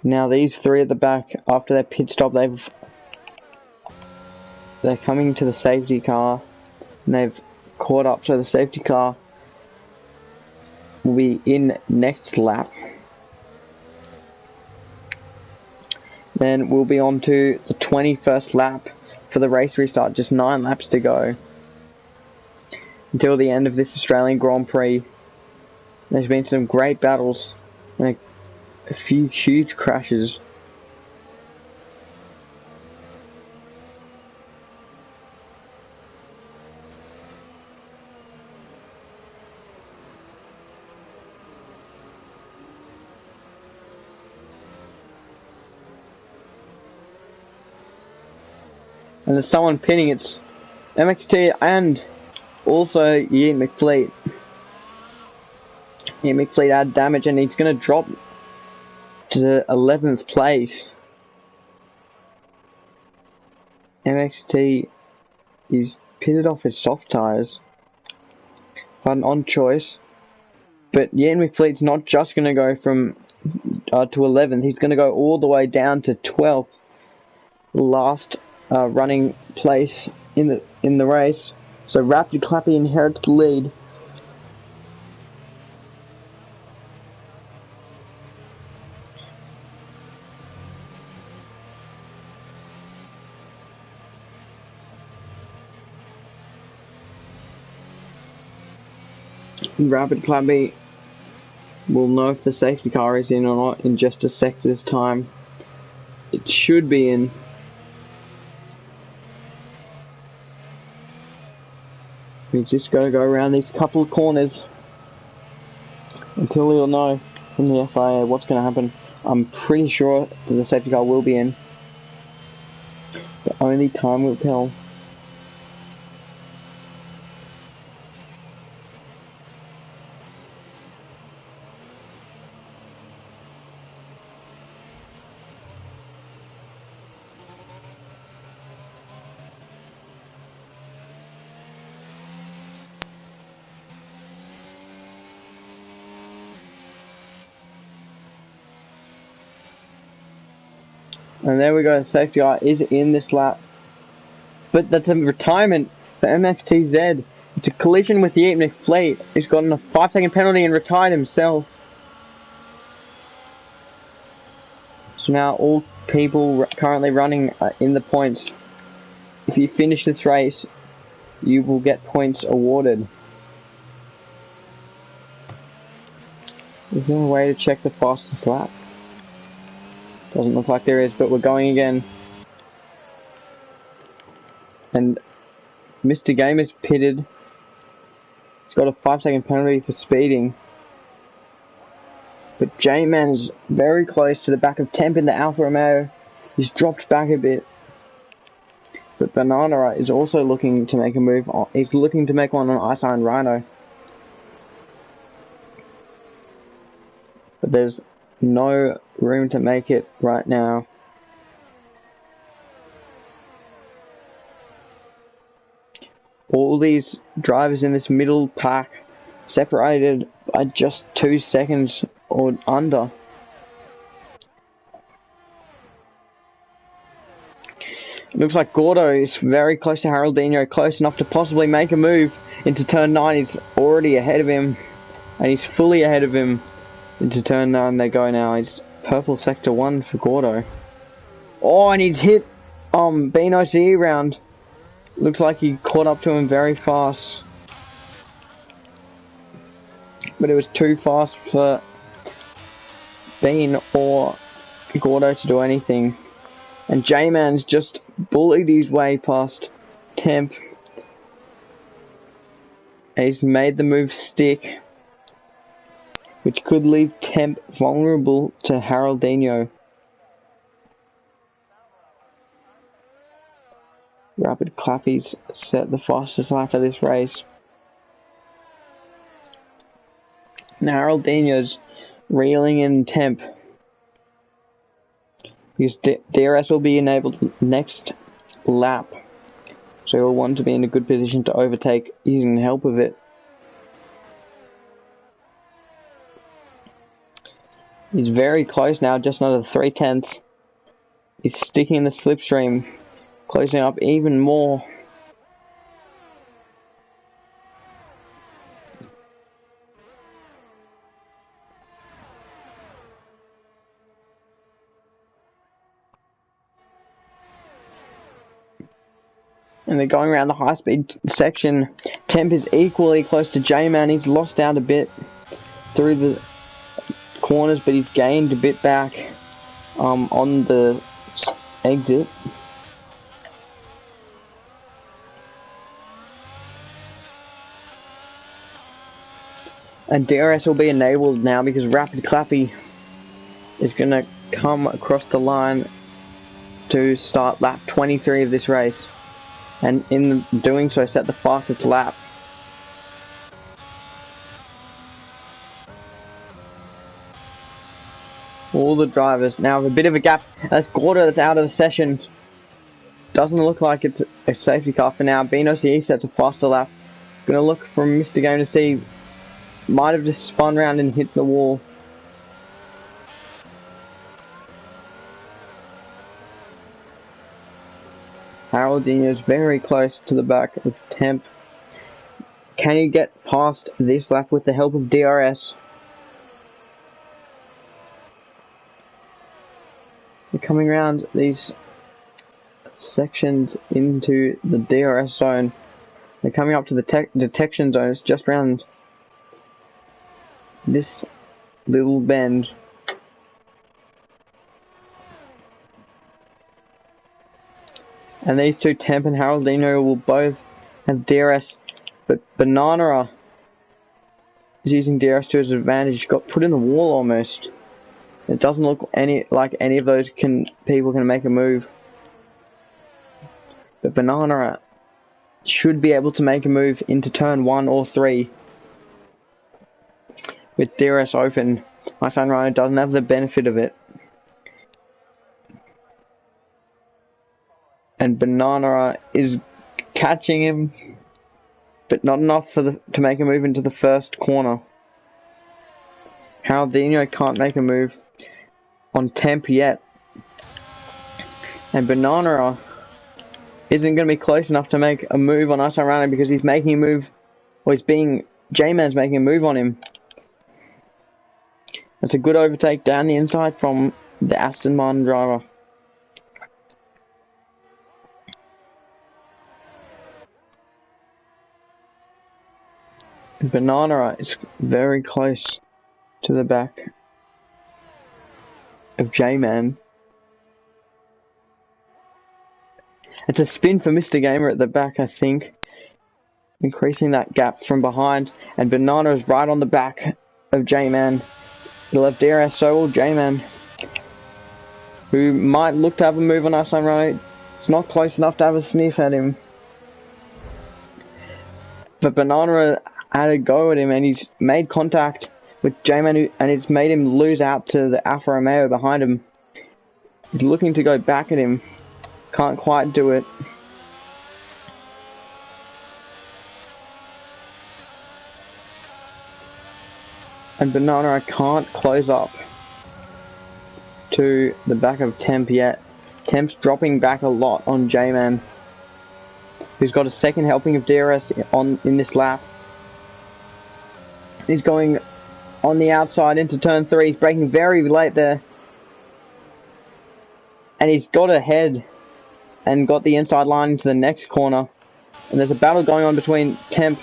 Speaker 1: Now these 3 at the back, after their pit stop, they're coming to the safety car, and they've caught up, so the safety car will be in next lap. Then we'll be on to the 21st lap for the race restart, just 9 laps to go until the end of this Australian Grand Prix. There's been some great battles and a few huge crashes. And there's someone pinning. It's MXT and also Yeaton McFleet. Yeaton McFleet had damage and he's going to drop to 11th place. MXT is pitted off his soft tyres. Had an on choice. But Yeaton McFleet's not just going to go from to 11th. He's going to go all the way down to 12th. Last running place in the race. So Rapid Clappy inherits the lead. Rapid Clappy will know if the safety car is in or not in just a sector's time. It should be in. We just gotta go around these couple of corners until we'll know from the FIA what's gonna happen. I'm pretty sure that the safety car will be in, but only time will tell. And there we go, the safety car is in this lap. But that's a retirement for MXTZ. It's a collision with the Ypnik fleet. He's gotten a 5-second penalty and retired himself. So now all people currently running are in the points. If you finish this race, you will get points awarded. Is there a way to check the fastest lap? Doesn't look like there is, but we're going again. And Mr. Game is pitted. He's got a 5-second penalty for speeding. But J-Man is very close to the back of Temp in the Alfa Romeo. He's dropped back a bit. But Banana is also looking to make a move. He's looking to make one on Ice Iron Rhino. But there's no room to make it right now. All these drivers in this middle pack separated by just 2 seconds or under. It looks like Gordo is very close to Haroldinho, close enough to possibly make a move into turn 9. He's already ahead of him, and he's fully ahead of him into turn 9. They go now. It's purple sector 1 for Gordo. Oh, and he's hit Beano's CE round. Looks like he caught up to him very fast. But it was too fast for Bean or Gordo to do anything. And J-Man's just bullied his way past Temp. And he's made the move stick, which could leave Temp vulnerable to Haroldinho. Rapid Clappy's set the fastest lap of this race. Now Haroldinho's reeling in Temp. Because DRS will be enabled next lap. So he'll want to be in a good position to overtake using the help of it. He's very close now, just under 3/10. He's sticking in the slipstream, closing up even more. And they're going around the high-speed section. Temp is equally close to J-Man. He's lost out a bit through the corners, but he's gained a bit back on the exit. And DRS will be enabled now because Rapid Clappy is going to come across the line to start lap 23 of this race. And in doing so, set the fastest lap. All the drivers now have a bit of a gap. That's Gordo that's out of the session. Doesn't look like it's a safety car for now. Beano CE sets a faster lap. Gonna look from Mr. Game to see. Might have just spun around and hit the wall. Haroldinho is very close to the back of Temp. Can he get past this lap with the help of DRS? We're coming around these sections into the DRS zone. They're coming up to the detection zone. It's just around this little bend. And these two, Temp and Haroldino, will both have DRS, but Banana is using DRS to his advantage. Got put in the wall almost. It doesn't look like any of those people can make a move. But Banana should be able to make a move into turn 1 or 3. With DRS open, Iceland Rhino doesn't have the benefit of it. And Banana is catching him, but not enough to make a move into the first corner. Haroldino can't make a move on Temp yet. And Banana isn't going to be close enough to make a move on Iceland Rhino because he's making a move, or J-Man's making a move on him. It's a good overtake down the inside from the Aston Martin driver. Banana is very close to the back of J-Man. It's a spin for Mr. Gamer at the back, I think. Increasing that gap from behind. And Banana is right on the back of J-Man. He'll have DRS, so will J-Man, who might look to have a move on Iceland Rhino. It's not close enough to have a sniff at him. But Banana had a go at him, and he's made contact with J-Man, and it's made him lose out to the Alfa Romeo behind him. He's looking to go back at him. Can't quite do it. And Banana can't close up to the back of Temp yet. Temp's dropping back a lot on J-Man, who's got a second helping of DRS in this lap. He's going on the outside into turn 3. He's braking very late there. And he's got ahead and got the inside line into the next corner. And there's a battle going on between Temp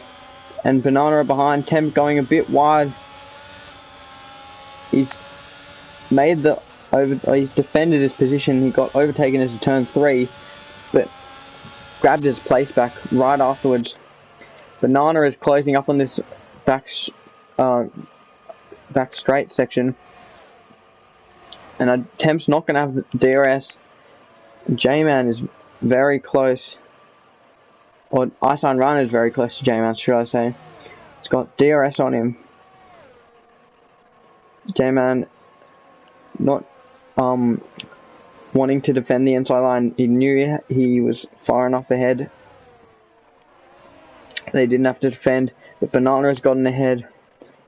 Speaker 1: and Banana behind. Temp going a bit wide. He's made he's defended his position. He got overtaken into turn 3, but grabbed his place back right afterwards. Banana is closing up on this back straight section, and Temp's not going to have DRS. J-Man is very close, or Iceland Rhino is very close to J-Man, should I say. He's got DRS on him. J-Man not wanting to defend the inside line. He knew he was far enough ahead. They didn't have to defend, but Banana has gotten ahead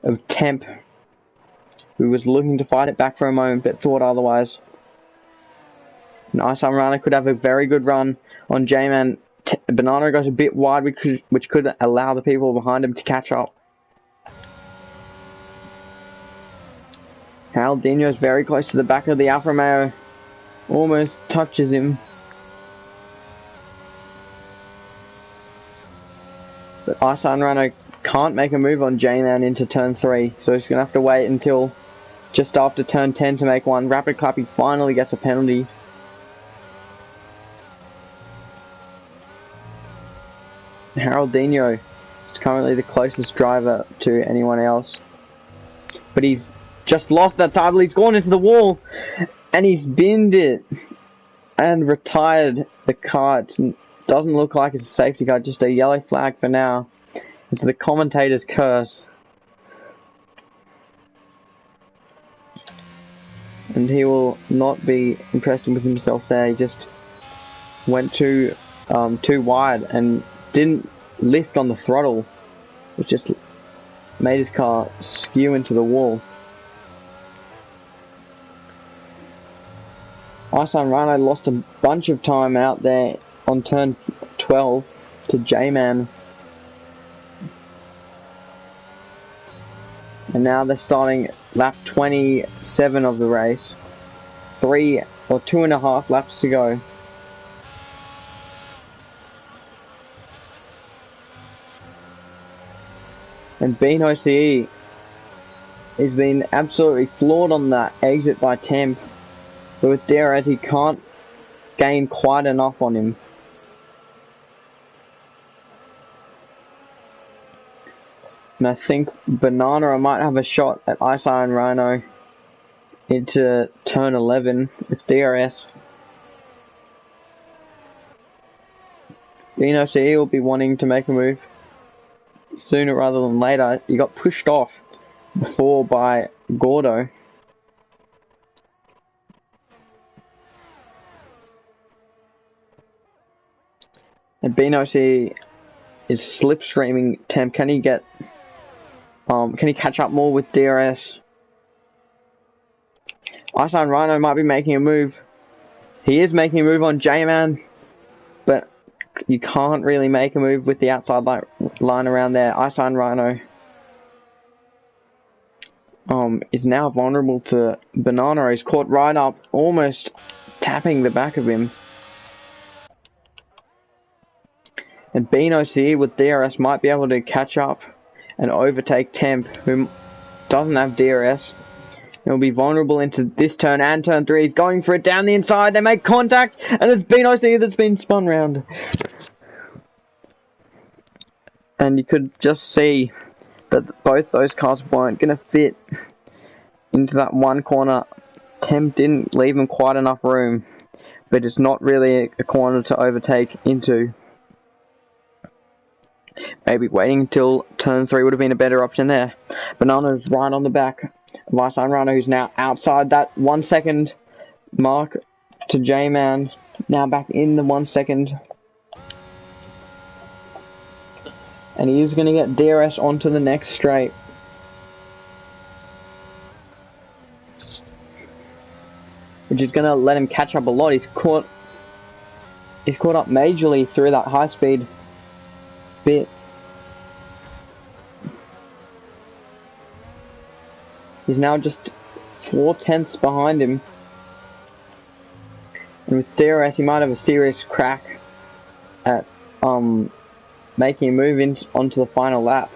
Speaker 1: of Temp, who was looking to fight it back for a moment, but thought otherwise. And Iceland Rhino could have a very good run on J-Man. Banana goes a bit wide, which could allow the people behind him to catch up. Haroldino is very close to the back of the Alfa Romeo. Almost touches him. But Iceland Rhino can't make a move on J-Man into turn 3, so he's going to have to wait until just after turn 10 to make one. Rapid Clap, he finally gets a penalty. Haroldino is currently the closest driver to anyone else. But he's just lost that title. He's gone into the wall and he's binned it and retired the car. It doesn't look like it's a safety car, just a yellow flag for now. It's the commentator's curse. And he will not be impressed with himself there. He just went too wide and didn't lift on the throttle, which just made his car skew into the wall. Iceland Rhino lost a bunch of time out there on turn 12 to J-Man. And now they're starting lap 27 of the race. 3 or 2.5 laps to go. And Beano CE He's been absolutely floored on that exit by Temp. But with DRS, he can't gain quite enough on him. And I think Banana might have a shot at Ice Iron Rhino into turn 11 with DRS. Dino CE will be wanting to make a move sooner rather than later. He got pushed off before by Gordo. And Bino CE is slipstreaming Temp. Can he get can he catch up more with DRS? Ice Iron Rhino might be making a move. He is making a move on J-Man, but you can't really make a move with the outside line around there. Ice Iron Rhino is now vulnerable to Banana. He's caught right up, almost tapping the back of him. And Bino CE with DRS might be able to catch up and overtake Temp, who doesn't have DRS. He'll be vulnerable into this turn and turn 3. He's going for it down the inside. They make contact, and it's Bino CE that's been spun round. And you could just see that both those cars weren't going to fit into that one corner. Temp didn't leave him quite enough room, but it's not really a corner to overtake into. Maybe waiting until turn 3 would have been a better option there. Banana's right on the back of Ice Iron Rhino, who's now outside that 1 second mark to J-Man. Now back in the 1 second. And he is going to get DRS onto the next straight. Which is going to let him catch up a lot. He's caught up majorly through that high speed bit. He's now just 4/10 behind him. And with DRS, he might have a serious crack at making a move onto the final lap.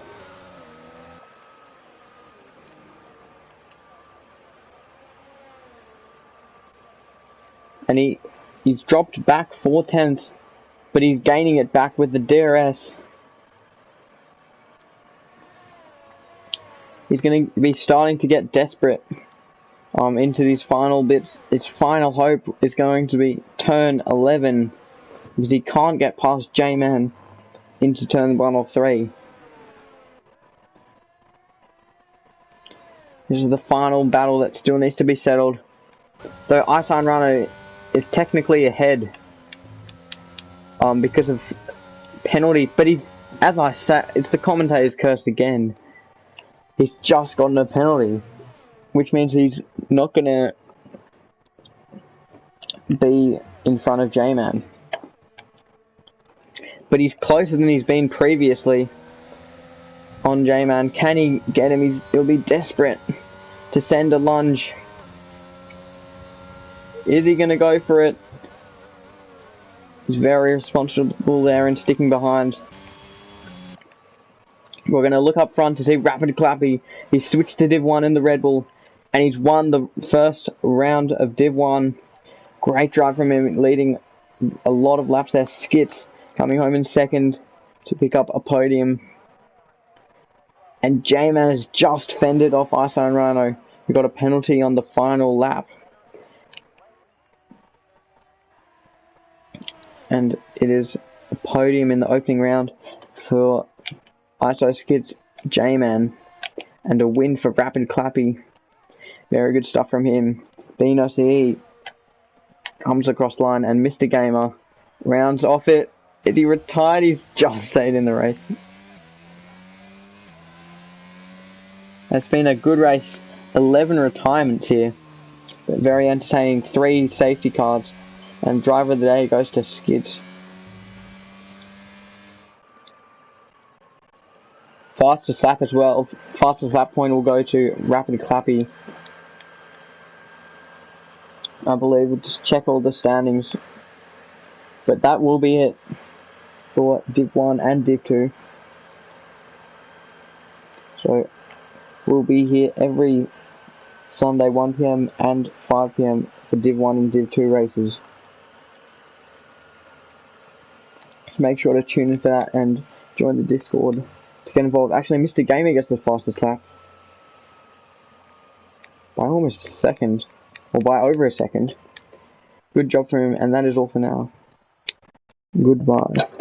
Speaker 1: And he's dropped back 4/10, but he's gaining it back with the DRS. He's going to be starting to get desperate into these final bits. His final hope is going to be turn 11, because he can't get past J-Man into turn 1 or 3. This is the final battle that still needs to be settled. Though Ice Iron Rhino is technically ahead because of penalties, but he's, as I said, it's the commentator's curse again. He's just gotten a penalty, which means he's not going to be in front of J-Man. But he's closer than he's been previously on J-Man. Can he get him? He'll be desperate to send a lunge. Is he going to go for it? He's very responsible there and sticking behind. We're going to look up front to see Rapid Clappy. He's switched to Div 1 in the Red Bull, and he's won the first round of Div 1. Great drive from him, leading a lot of laps there. Skits coming home in second to pick up a podium. And J-Man has just fended off Ice Iron Rhino. We got a penalty on the final lap. And it is a podium in the opening round for ISO Skits J-Man. And a win for Rapid Clappy. Very good stuff from him. Bino CE comes across the line, and Mr. Gamer rounds off it. Is he retired? He's just stayed in the race. It's been a good race. 11 retirements here. But very entertaining. 3 safety cars. And driver of the day goes to Skids. Fastest lap as well. Fastest lap point will go to Rapid Clappy. I believe. We'll just check all the standings. But that will be it for Div 1 and Div 2. So will be here every Sunday 1 PM and 5 PM for Div 1 and Div 2 races. So make sure to tune in for that and join the Discord to get involved. Actually, Mr. Gamer gets the fastest lap by almost a second, or by over a second. Good job for him, and that is all for now. Goodbye.